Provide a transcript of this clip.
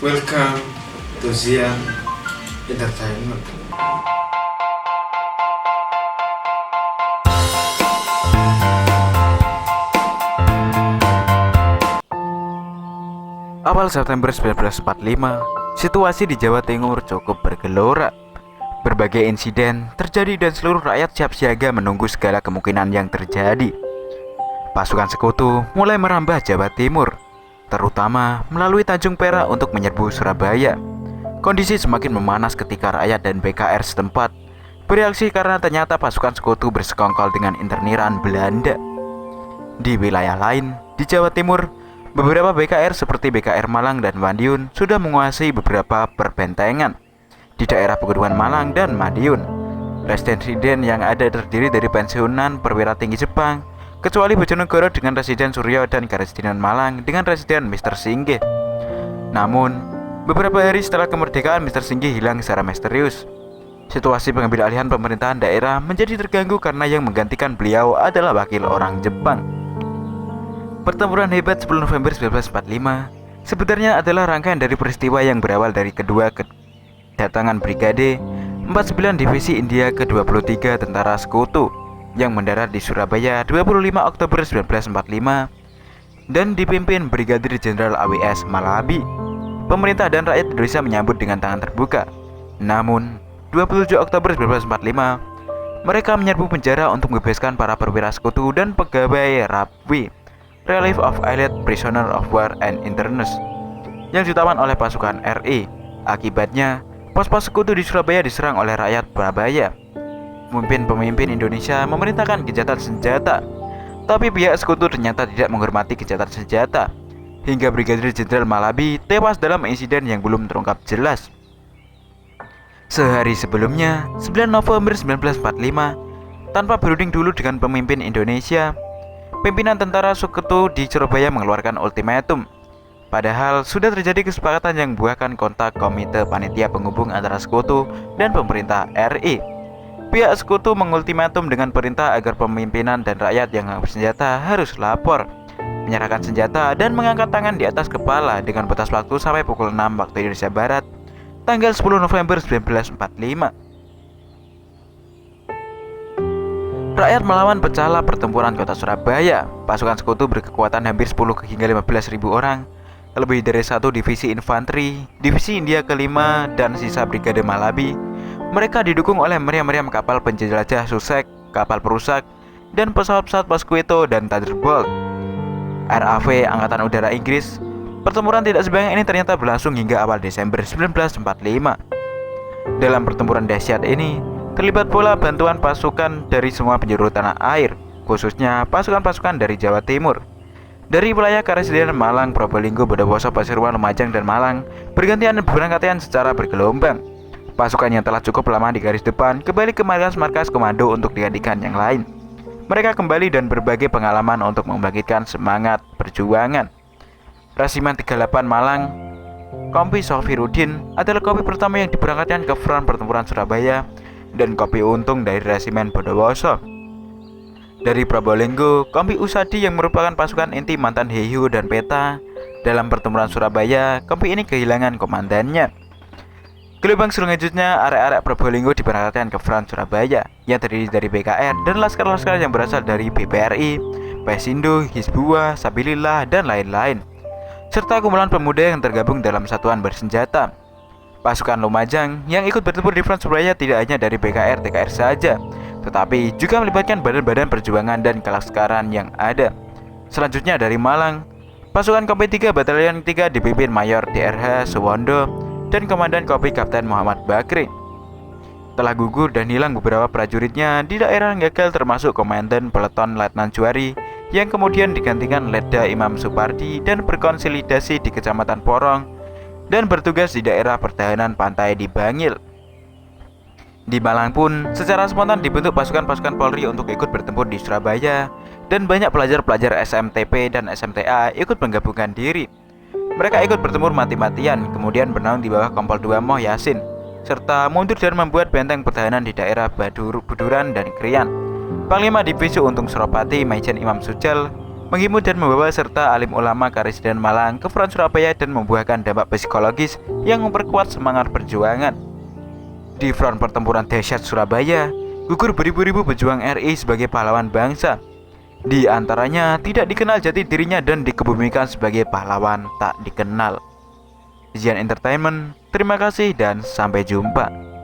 Welcome to Zian Entertainment. Awal September 1945, situasi di Jawa Timur cukup bergelora. Berbagai insiden terjadi dan seluruh rakyat siap siaga menunggu segala kemungkinan yang terjadi. Pasukan sekutu mulai merambah Jawa Timur, terutama melalui Tanjung Perak untuk menyerbu Surabaya. Kondisi semakin memanas ketika rakyat dan BKR setempat bereaksi karena ternyata pasukan sekutu bersekongkol dengan interniran Belanda. Di wilayah lain, di Jawa Timur, beberapa BKR seperti BKR Malang dan Madiun sudah menguasai beberapa perbentengan di daerah Pegunungan Malang dan Madiun. Residen yang ada terdiri dari pensiunan perwira tinggi Jepang, kecuali Bojonegoro dengan Residen Suryo dan Karesidenan Malang dengan Residen Mr. Singgih. Namun, beberapa hari setelah kemerdekaan Mr. Singgih hilang secara misterius. Situasi pengambil-alihan pemerintahan daerah menjadi terganggu karena yang menggantikan beliau adalah wakil orang Jepang. Pertempuran hebat 10 November 1945 sebenarnya adalah rangkaian dari peristiwa yang berawal dari kedua kedatangan Brigade 49 Divisi India ke-23 Tentara Sekutu yang mendarat di Surabaya 25 Oktober 1945 dan dipimpin Brigadir Jenderal AWS Malabi. Pemerintah dan rakyat Indonesia menyambut dengan tangan terbuka. Namun, 27 Oktober 1945, mereka menyerbu penjara untuk membebaskan para perwira sekutu dan pegawai RAPW, Relief of Allied Prisoner of War and Internees, yang ditawan oleh pasukan RI. Akibatnya, pos-pos sekutu di Surabaya diserang oleh rakyat Surabaya. Pemimpin Indonesia memerintahkan gencatan senjata, tapi pihak sekutu ternyata tidak menghormati gencatan senjata, hingga Brigadir Jenderal Malabi tewas dalam insiden yang belum terungkap jelas. Sehari sebelumnya, 9 November 1945, tanpa berunding dulu dengan pemimpin Indonesia, pimpinan tentara sekutu di Surabaya mengeluarkan ultimatum. Padahal sudah terjadi kesepakatan yang membuahkan kontak komite panitia penghubung antara sekutu dan pemerintah RI. Pihak sekutu mengultimatum dengan perintah agar pemimpinan dan rakyat yang bersenjata harus lapor, menyerahkan senjata dan mengangkat tangan di atas kepala dengan batas waktu sampai pukul 6 waktu Indonesia Barat, tanggal 10 November 1945. Rakyat melawan pecahlah pertempuran kota Surabaya. Pasukan sekutu berkekuatan hampir 10 hingga 15 ribu orang, lebih dari satu divisi infanteri, divisi India ke-5, dan sisa Brigade Malabi. Mereka didukung oleh meriam-meriam kapal penjelajah Sussex, kapal perusak, dan pesawat-pesawat Mosquito dan Thunderbolt. RAF Angkatan Udara Inggris. Pertempuran tidak sebanyak ini ternyata berlangsung hingga awal Desember 1945. Dalam pertempuran dahsyat ini, terlibat pula bantuan pasukan dari semua penjuru tanah air, khususnya pasukan-pasukan dari Jawa Timur. Dari wilayah Karesidenan Malang, Probolinggo, Bondowoso, Pasuruan, Lumajang, dan Malang bergantian berangkatan secara bergelombang. Pasukan yang telah cukup lama di garis depan kembali ke markas-markas komando untuk digantikan yang lain. Mereka kembali dan berbagi pengalaman untuk membangkitkan semangat perjuangan. Resimen 38 Malang, Kompi Sofirudin adalah kopi pertama yang diberangkatkan ke front pertempuran Surabaya, dan Kopi Untung dari Resimen Bondowoso. Dari Probolinggo, Kompi Usadi yang merupakan pasukan inti mantan Heihu dan Peta. Dalam pertempuran Surabaya, Kompi ini kehilangan komandannya. Gelombang selanjutnya, arek-arek Probolinggo diberangkatkan ke front Surabaya yang terdiri dari BKR dan laskar-laskar yang berasal dari BPRI, Pesindo, Hizbullah, Sabilillah, dan lain-lain, serta kumpulan pemuda yang tergabung dalam satuan bersenjata. Pasukan Lumajang yang ikut bertempur di front Surabaya tidak hanya dari BKR TKR saja, tetapi juga melibatkan badan-badan perjuangan dan kelaskaran yang ada. Selanjutnya dari Malang, pasukan Kompi 3 Batalion 3 dipimpin Mayor DRH Suwondo dan Komandan Kopi Kapten Muhammad Bakri. Telah gugur dan hilang beberapa prajuritnya di daerah gagal, termasuk Komandan Peleton Letnan Juari yang kemudian digantikan Letda Imam Supardi dan berkonsolidasi di Kecamatan Porong dan bertugas di daerah pertahanan pantai di Bangil. Di Malang pun secara spontan dibentuk pasukan-pasukan Polri untuk ikut bertempur di Surabaya, dan banyak pelajar-pelajar SMTP dan SMTA ikut menggabungkan diri. Mereka ikut bertempur mati-matian, kemudian bernaung di bawah Kompol 2 Moh Yasin, serta mundur dan membuat benteng pertahanan di daerah Buduran dan Krian. Panglima Divisi Untung Suropati, Maijen Imam Sujal, menghibur dan membawa serta alim ulama Karesiden Malang ke front Surabaya dan membuahkan dampak psikologis yang memperkuat semangat perjuangan. Di front pertempuran dahsyat Surabaya, gugur beribu-ribu pejuang RI sebagai pahlawan bangsa. Di antaranya tidak dikenal jati dirinya dan dikebumikan sebagai pahlawan tak dikenal. Zian Entertainment, terima kasih dan sampai jumpa.